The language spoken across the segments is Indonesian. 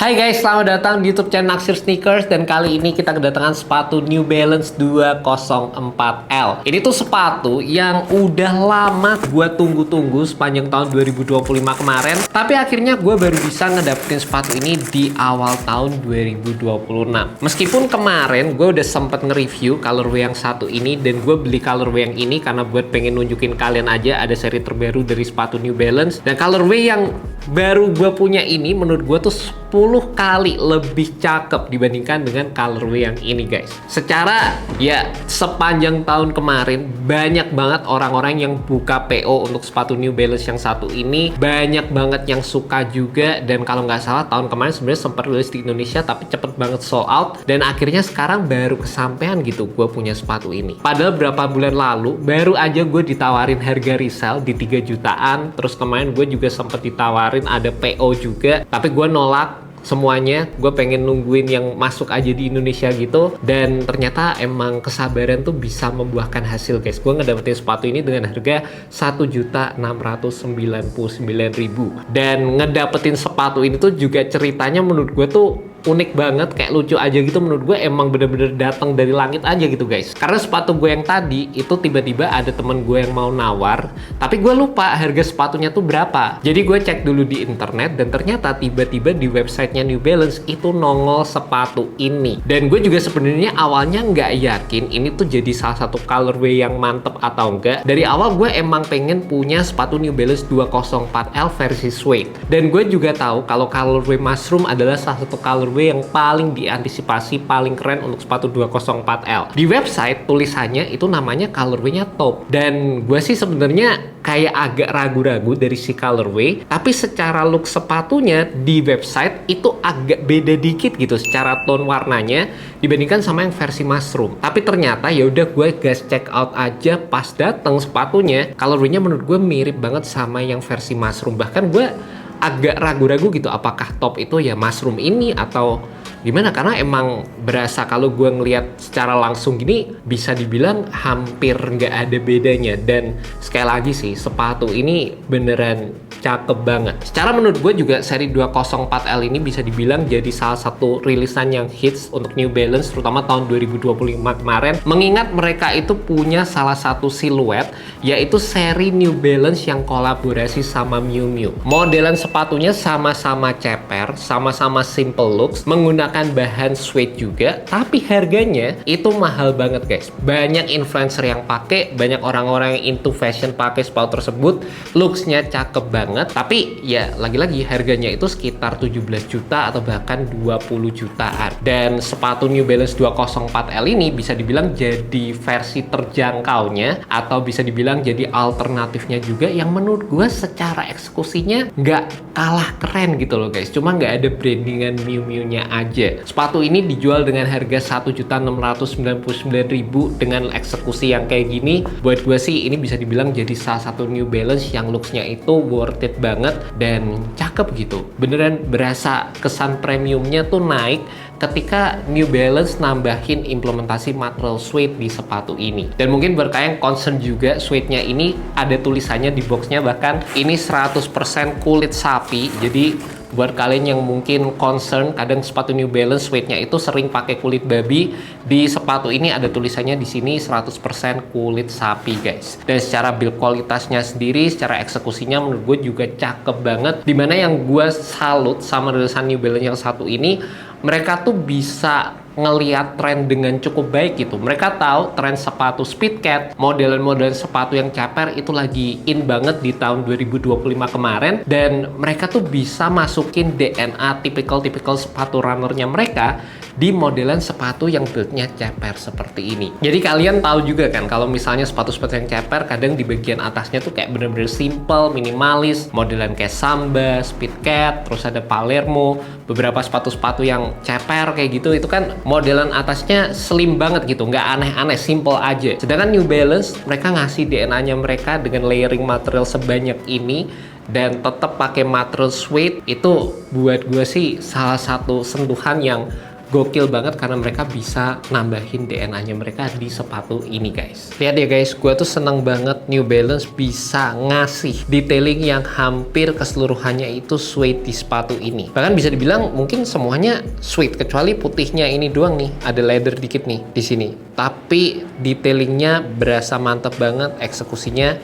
Hai guys, selamat datang di YouTube channel Naksir Sneakers. Dan kali ini kita kedatangan sepatu New Balance 204L. Ini tuh sepatu yang udah lama gue tunggu-tunggu sepanjang tahun 2025 kemarin. Tapi akhirnya gue baru bisa ngedapetin sepatu ini di awal tahun 2026. Meskipun kemarin gue udah sempet nge-review colorway yang satu ini, dan gue beli colorway yang ini karena buat pengen nunjukin kalian aja ada seri terbaru dari sepatu New Balance. Dan colorway yang baru gue punya ini menurut gue tuh 10 kali lebih cakep dibandingkan dengan colorway yang ini guys. Secara ya sepanjang tahun kemarin banyak banget orang-orang yang buka PO untuk sepatu New Balance yang satu ini, banyak banget yang suka juga. Dan kalau nggak salah tahun kemarin sebenarnya sempat rilis di Indonesia tapi cepet banget sold out, dan akhirnya sekarang baru kesampaian gitu gue punya sepatu ini. Padahal berapa bulan lalu baru aja gue ditawarin harga resell di 3 jutaan. Terus kemarin gue juga sempat ditawarin ada PO juga, tapi gue nolak semuanya. Gue pengen nungguin yang masuk aja di Indonesia gitu. Dan ternyata emang kesabaran tuh bisa membuahkan hasil guys. Gue ngedapetin sepatu ini dengan harga 1.699.000. Dan ngedapetin sepatu ini tuh juga ceritanya menurut gue tuh unik banget, kayak lucu aja gitu. Menurut gue emang bener-bener datang dari langit aja gitu guys. Karena sepatu gue yang tadi itu tiba-tiba ada temen gue yang mau nawar, tapi gue lupa harga sepatunya tuh berapa. Jadi gue cek dulu di internet, dan ternyata tiba-tiba di websitenya New Balance itu nongol sepatu ini. Dan gue juga sebenarnya awalnya nggak yakin ini tuh jadi salah satu colorway yang mantep atau enggak. Dari awal gue emang pengen punya sepatu New Balance 204L versi suede. Dan gue juga tahu kalau colorway mushroom adalah salah satu colorway yang paling diantisipasi, paling keren untuk sepatu 204L. Di website tulisannya itu namanya colorway-nya taupe. Dan gue sih sebenarnya kayak agak ragu-ragu dari si colorway, tapi secara look sepatunya di website itu agak beda dikit gitu secara tone warnanya dibandingkan sama yang versi mushroom. Tapi ternyata ya udah gue gas check out aja, pas dateng sepatunya colorway-nya menurut gue mirip banget sama yang versi mushroom. Bahkan gue agak ragu-ragu gitu apakah top itu ya mushroom ini atau gimana, karena emang berasa kalau gue ngeliat secara langsung gini bisa dibilang hampir nggak ada bedanya. Dan sekali lagi sih sepatu ini beneran cakep banget. Secara menurut gue juga seri 204L ini bisa dibilang jadi salah satu rilisan yang hits untuk New Balance, terutama tahun 2025 kemarin, mengingat mereka itu punya salah satu siluet yaitu seri New Balance yang kolaborasi sama Miu Miu. Modelan sepatunya sama-sama ceper, sama-sama simple looks, menggunakan bahan suede juga, tapi harganya itu mahal banget guys. Banyak influencer yang pakai, banyak orang-orang yang into fashion pakai sepatu tersebut, looksnya cakep banget, tapi ya lagi-lagi harganya itu sekitar 17 juta atau bahkan 20 jutaan. Dan sepatu New Balance 204L ini bisa dibilang jadi versi terjangkaunya, atau bisa dibilang jadi alternatifnya juga, yang menurut gue secara eksekusinya nggak kalah keren gitu loh guys. Cuma nggak ada brandingan Miu Miu-nya aja. Sepatu ini dijual dengan harga 1.699.000 dengan eksekusi yang kayak gini. Buat gue sih ini bisa dibilang jadi salah satu New Balance yang looksnya itu worth it banget dan cakep gitu. Beneran berasa kesan premiumnya tuh naik ketika New Balance nambahin implementasi material suede di sepatu ini. Dan mungkin buat kalian yang concern juga, suede-nya ini ada tulisannya di boxnya, bahkan ini 100% kulit sapi. Jadi buat kalian yang mungkin concern kadang sepatu New Balance suede-nya itu sering pakai kulit babi, di sepatu ini ada tulisannya di sini 100% kulit sapi guys. Dan secara build kualitasnya sendiri, secara eksekusinya menurut gue juga cakep banget. Dimana yang gue salut sama rilisan New Balance yang satu ini, mereka tuh bisa ngelihat tren dengan cukup baik gitu. Mereka tahu tren sepatu speedcat, modelan-modelan sepatu yang ceper itu lagi in banget di tahun 2025 kemarin, dan mereka tuh bisa masukin DNA tipikal sepatu runnernya mereka di modelan sepatu yang build-nya ceper seperti ini. Jadi kalian tahu juga kan kalau misalnya sepatu-sepatu yang ceper kadang di bagian atasnya tuh kayak bener-bener simple, minimalis, modelan kayak Samba, Speedcat, terus ada Palermo, beberapa sepatu-sepatu yang ceper kayak gitu, itu kan modelan atasnya slim banget gitu, nggak aneh-aneh, simple aja. Sedangkan New Balance mereka ngasih DNA-nya mereka dengan layering material sebanyak ini dan tetap pakai material suede. Itu buat gue sih salah satu sentuhan yang gokil banget karena mereka bisa nambahin DNA-nya mereka di sepatu ini guys. Lihat ya guys, gue tuh seneng banget New Balance bisa ngasih detailing yang hampir keseluruhannya itu suede di sepatu ini. Bahkan bisa dibilang mungkin semuanya suede kecuali putihnya ini doang nih, ada leather dikit nih di sini. Tapi detailingnya berasa mantep banget, eksekusinya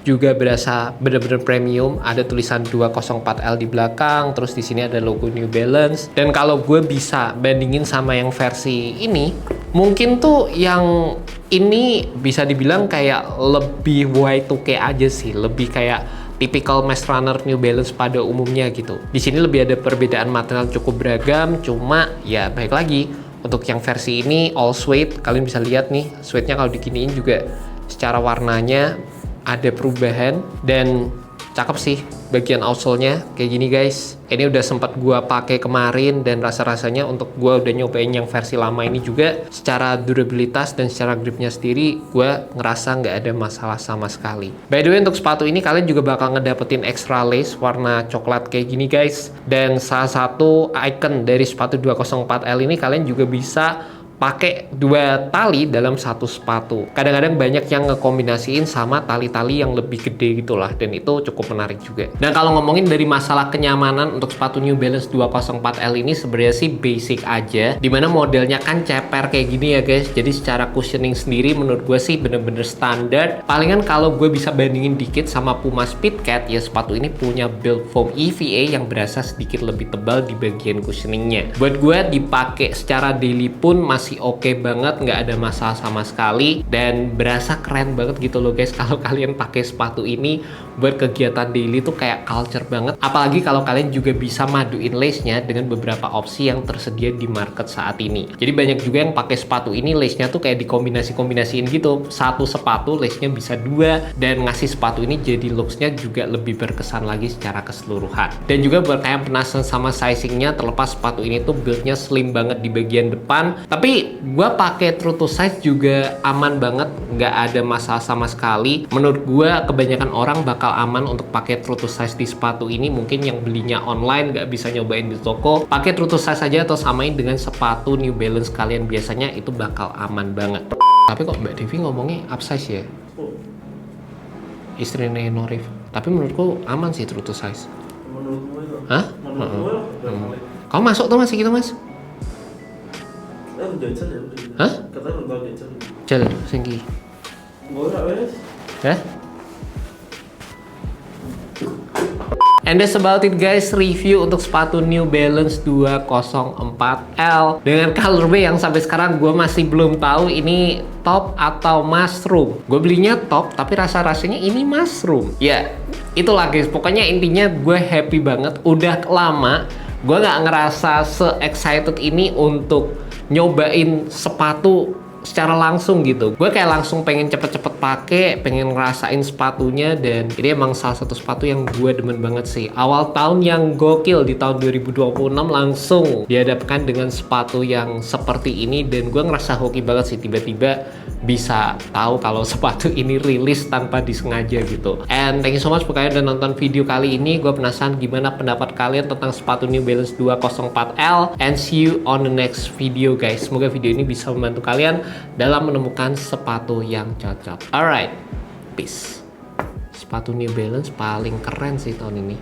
juga berasa bener-bener premium. Ada tulisan 204L di belakang, terus di sini ada logo New Balance. Dan kalau gue bisa bandingin sama yang versi ini, mungkin tuh yang ini bisa dibilang kayak lebih Y2K aja sih, lebih kayak typical mass runner New Balance pada umumnya gitu. Di sini lebih ada perbedaan material cukup beragam, cuma ya baik lagi untuk yang versi ini all suede, kalian bisa lihat nih suede-nya kalau dikiniin juga secara warnanya ada perubahan dan cakep sih bagian outsole-nya kayak gini guys. Ini udah sempat gua pakai kemarin dan rasa-rasanya untuk gua udah nyobain yang versi lama ini juga secara durabilitas dan secara gripnya sendiri gua ngerasa nggak ada masalah sama sekali. By the way, untuk sepatu ini kalian juga bakal ngedapetin extra lace warna coklat kayak gini guys. Dan salah satu icon dari sepatu 204L ini kalian juga bisa pakai 2 tali dalam satu sepatu. Kadang-kadang banyak yang ngekombinasiin sama tali-tali yang lebih gede gitulah, dan itu cukup menarik juga. Dan kalau ngomongin dari masalah kenyamanan untuk sepatu New Balance 204L ini sebenarnya sih basic aja, dimana modelnya kan ceper kayak gini ya guys. Jadi secara cushioning sendiri menurut gue sih bener-bener standar. Palingan kalau gue bisa bandingin dikit sama Puma Speedcat, ya sepatu ini punya build foam EVA yang berasa sedikit lebih tebal di bagian cushioningnya. Buat gue dipakai secara daily pun masih oke banget, nggak ada masalah sama sekali, dan berasa keren banget gitu loh guys kalau kalian pakai sepatu ini buat kegiatan daily tuh kayak culture banget. Apalagi kalau kalian juga bisa maduin lace-nya dengan beberapa opsi yang tersedia di market saat ini. Jadi banyak juga yang pakai sepatu ini lace-nya tuh kayak dikombinasi-kombinasiin gitu. Satu sepatu lace-nya bisa 2 dan ngasih sepatu ini jadi looks-nya juga lebih berkesan lagi secara keseluruhan. Dan juga buat kalian penasaran sama sizing-nya, terlepas sepatu ini tuh build-nya slim banget di bagian depan, tapi gue pakai true to size juga aman banget, nggak ada masalah sama sekali. Menurut gue kebanyakan orang bakal aman untuk pakai true to size di sepatu ini. Mungkin yang belinya online nggak bisa nyobain di toko, pakai true to size aja atau samain dengan sepatu New Balance kalian biasanya, itu bakal aman banget. Tapi kok Mbak Devi ngomongnya upsize ya? Istrinya Norif. Tapi menurutku aman sih true to size. Menurutmu itu? Hah? Menurutmu Kamu masuk tuh masih gitu mas? Jajan ya? Hah? Katanya udah jajan. Jalan, singgi. Enggak wes. Hah? And that's about it guys, review untuk sepatu New Balance 204L dengan colorway yang sampai sekarang gue masih belum tahu ini top atau mushroom. Gue belinya top tapi rasa-rasanya ini mushroom. Ya itulah guys, pokoknya intinya gue happy banget. Udah lama gue gak ngerasa se-excited ini untuk nyobain sepatu secara langsung gitu. Gue kayak langsung pengen cepet-cepet pakai, pengen ngerasain sepatunya, dan ini emang salah satu sepatu yang gue demen banget sih. Awal tahun yang gokil di tahun 2026 langsung dihadapkan dengan sepatu yang seperti ini, dan gue ngerasa hoki banget sih tiba-tiba bisa tahu kalau sepatu ini rilis tanpa disengaja gitu. And thank you so much buat kalian udah nonton video kali ini. Gue penasaran gimana pendapat kalian tentang sepatu New Balance 204L, and see you on the next video guys. Semoga video ini bisa membantu kalian dalam menemukan sepatu yang cocok. Alright, peace. Sepatu New Balance paling keren sih tahun ini.